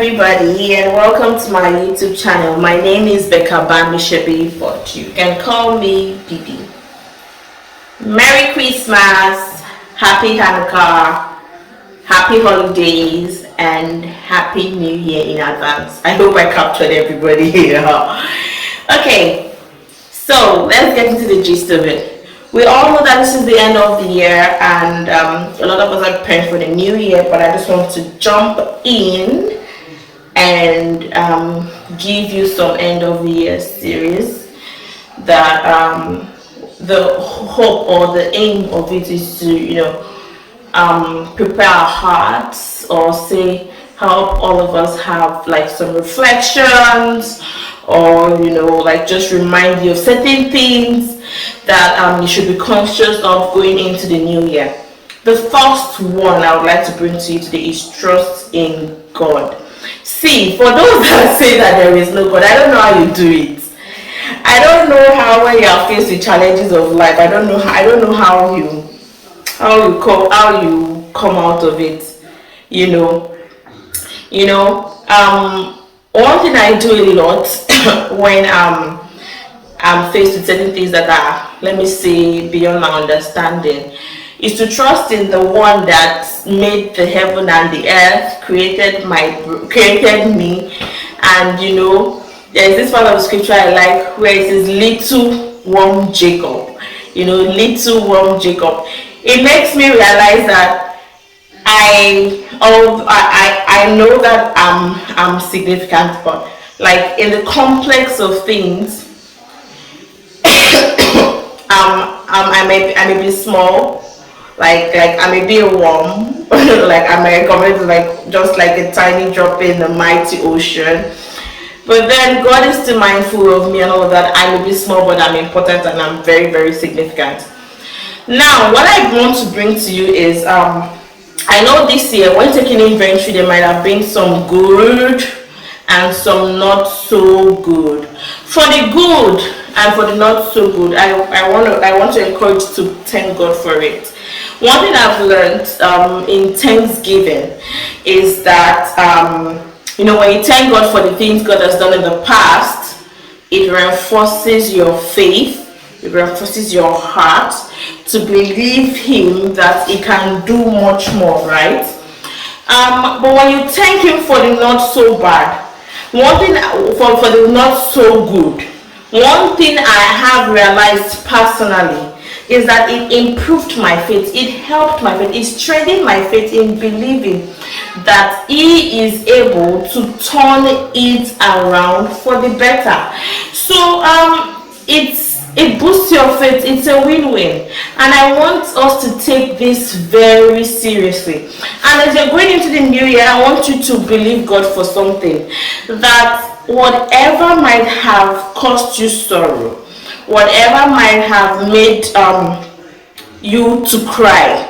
everybody, and welcome to my YouTube channel. My name is Becca Bamishabi, but you can call me Bibi. Merry Christmas, Happy Hanukkah, Happy Holidays, and Happy New Year in advance. I hope I captured everybody here. Okay, so let's get into the gist of it. We all know that this is the end of the year, and a lot of us are preparing for the new year, but I just want to jump in and give you some end of the year series that the hope or the aim of it is to prepare our hearts, or say help all of us have like some reflections, or like just remind you of certain things that you should be conscious of going into the new year. The first one I would like to bring to you today is trust in God. See, for those that say that there is no God, I don't know how you do it. I don't know how, when you are faced with challenges of life, I don't know how you come out of it. One thing I do a lot when I'm faced with certain things that are, let me say, beyond my understanding, is to trust in the one that made the heaven and the earth, created me. And there's this part of the scripture I like where it says little worm Jacob. Little worm Jacob. It makes me realize that I know that I'm significant, but like in the complex of things, I may be small, like I may be a worm, like I may come into like just like a tiny drop in the mighty ocean. But then God is still mindful of me and all of that. I may be small, but I'm important and I'm very, very significant. Now, what I want to bring to you is I know this year, when taking inventory, there might have been some good and some not so good. For the good and for the not so good, I want to encourage you to thank God for it. One thing I've learned in Thanksgiving is that when you thank God for the things God has done in the past, it reinforces your faith, it reinforces your heart to believe Him that He can do much more, right? But when you thank Him for the not so bad, one thing for the not so good, one thing I have realized personally is that it improved my faith, it helped my faith, it strengthened my faith in believing that He is able to turn it around for the better. So it boosts your faith. It's a win-win, and I want us to take this very seriously. And as you're going into the new year, I want you to believe God for something, that whatever might have caused you sorrow, whatever might have made you to cry,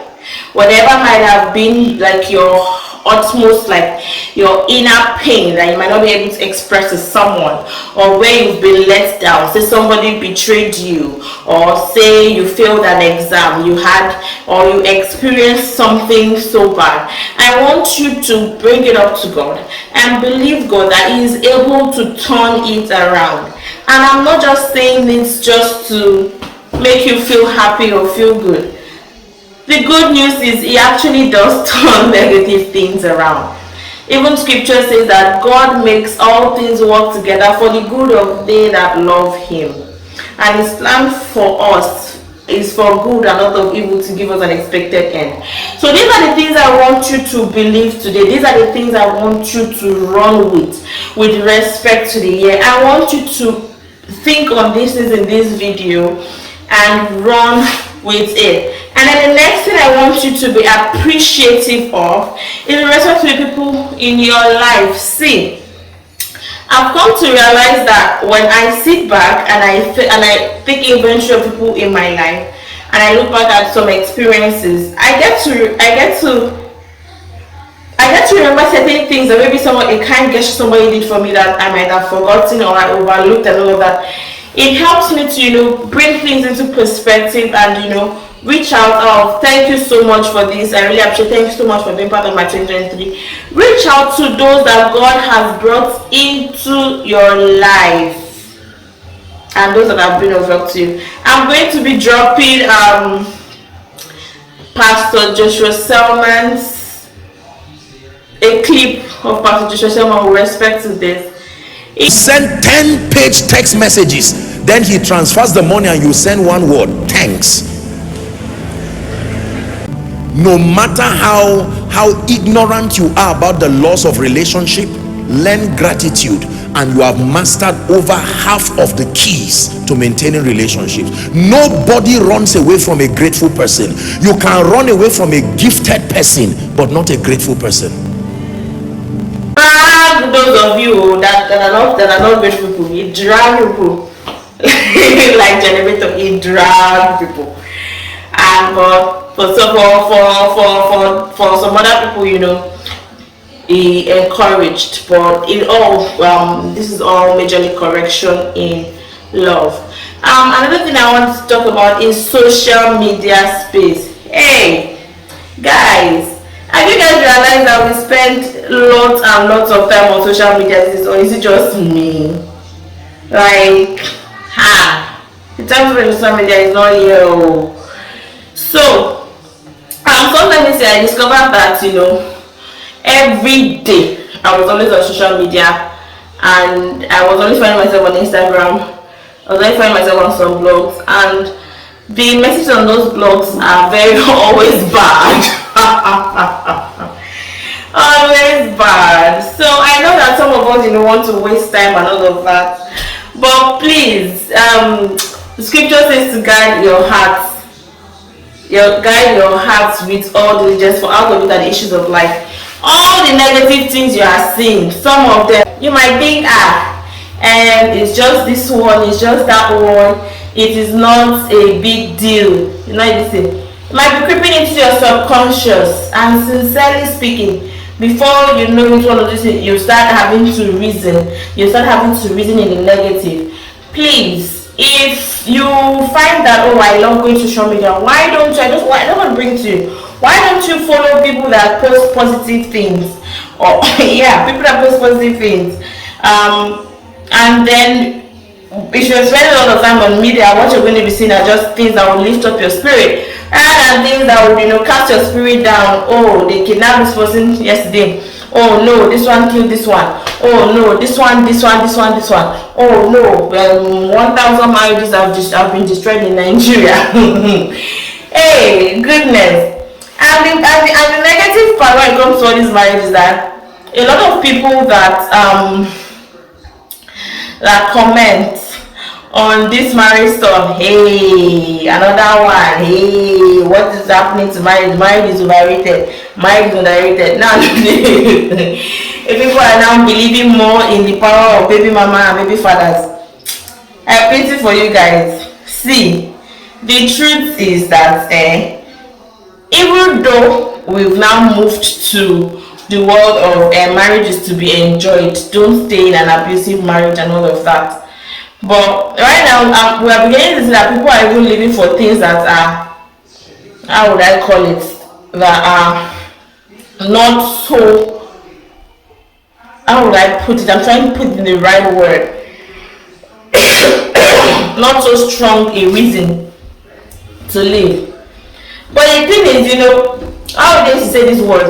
whatever might have been like your utmost, like your inner pain that you might not be able to express to someone, or where you've been let down, say somebody betrayed you, or say you failed an exam you had, or you experienced something so bad, I want you to bring it up to God and believe God that He is able to turn it around. And I'm not just saying this just to make you feel happy or feel good. The good news is He actually does turn negative things around. Even scripture says that God makes all things work together for the good of they that love Him. And His plan for us is for good and not of evil, to give us an expected end. So these are the things I want you to believe today. These are the things I want you to run with respect to the year. I want you to think on these things in this video and run with it. And then the next thing I want you to be appreciative of is in respect to the people in your life. See, I've come to realize that when I sit back and I take inventory of people in my life, and I look back at some experiences, I get to remember certain things that maybe a kind gesture somebody did for me that I might have forgotten or I overlooked and all of that. It helps me to bring things into perspective and reach out. Oh, thank you so much for this. I really appreciate. Thank you so much for being part of my 2023. Reach out to those that God has brought into your life and those that have been of help to you. I'm going to be dropping Pastor Joshua Selman's a clip of Pastor Joshua Selman with respect to this. He sent 10-page text messages, then he transfers the money and you send one word, thanks. No matter how ignorant you are about the laws of relationship, learn gratitude and you have mastered over half of the keys to maintaining relationships. Nobody runs away from a grateful person. You can run away from a gifted person but not a grateful person. Those of you that are not grateful people, it drag people like generator, it drag people. And for some other people, you know, he encouraged, but it all this is all majorly correction in love. Another thing I want to talk about is social media space. Hey guys, have you guys realized that we spend lots and lots of time on social media, or is it just me? Like, the time for social media is not here. So sometimes I discovered that, you know, every day I was always on social media, and I was always finding myself on Instagram. I was always finding myself on some blogs, and the messages on those blogs are very always bad. Always bad. So I know that some of us, you know, want to waste time and all of that, but please, the scripture says to guide your hearts. Guide your hearts with all diligence, for out of it are the issues of life. All the negative things you are seeing, some of them you might think, it's just this one, it's just that one, it is not a big deal. You know, it might be creeping into your subconscious, and sincerely speaking, before you know it, one of these things, you start having to reason in the negative. Please, if you find that, I love going to social media, why don't I bring to you? Why don't you follow people that post positive things? Or people that post positive things. And then if you're spending a lot of time on media, what you're going to be seeing are just things that will lift up your spirit, rather than things that will, you know, cast your spirit down. Oh, they kidnapped this person yesterday. Oh no, this one killed this one. Oh no, this one. Oh no, 1,000 marriages have been destroyed in Nigeria. Hey, goodness. And the negative part when it comes to all these marriages is that a lot of people that comment on this marriage stuff, hey, another one, hey, what is happening to marriage? Marriage is overrated. Now, if people are now believing more in the power of baby mama and baby fathers, I pity for you guys. See, the truth is that even though we've now moved to the world of marriages to be enjoyed, don't stay in an abusive marriage and all of that. But right now, we are beginning to see that people are even living for things that are, how would I call it, that are not so, how would I put it? I'm trying to put it in the right word. Not so strong a reason to live. But the thing is, you know, how would they say this word?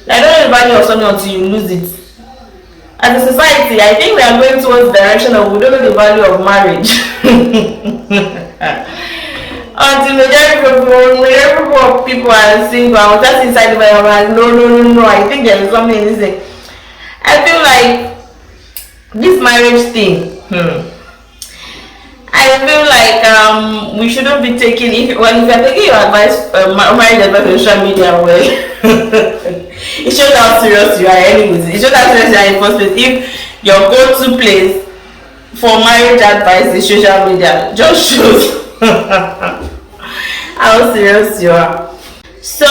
I don't know the value of something until you lose it. As a society, I think we are going towards the direction of we don't know the value of marriage. Until majority of people are single, I was just inside my mind, no, I think there is something in this thing. I feel like this marriage thing, I feel like we shouldn't be taking, if you're taking your advice, marriage advice on social media, well, it shows how serious you are anyways. It shows how serious you are in the first place. If your go-to place for marriage advice is social media, just shows how serious you are. So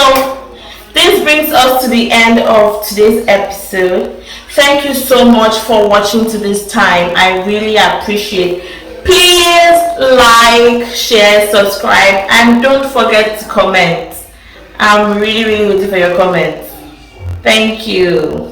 this brings us to the end of today's episode. Thank you so much for watching to this time. I really appreciate. Please like, share, subscribe, and don't forget to comment. I'm really waiting for your comments. Thank you.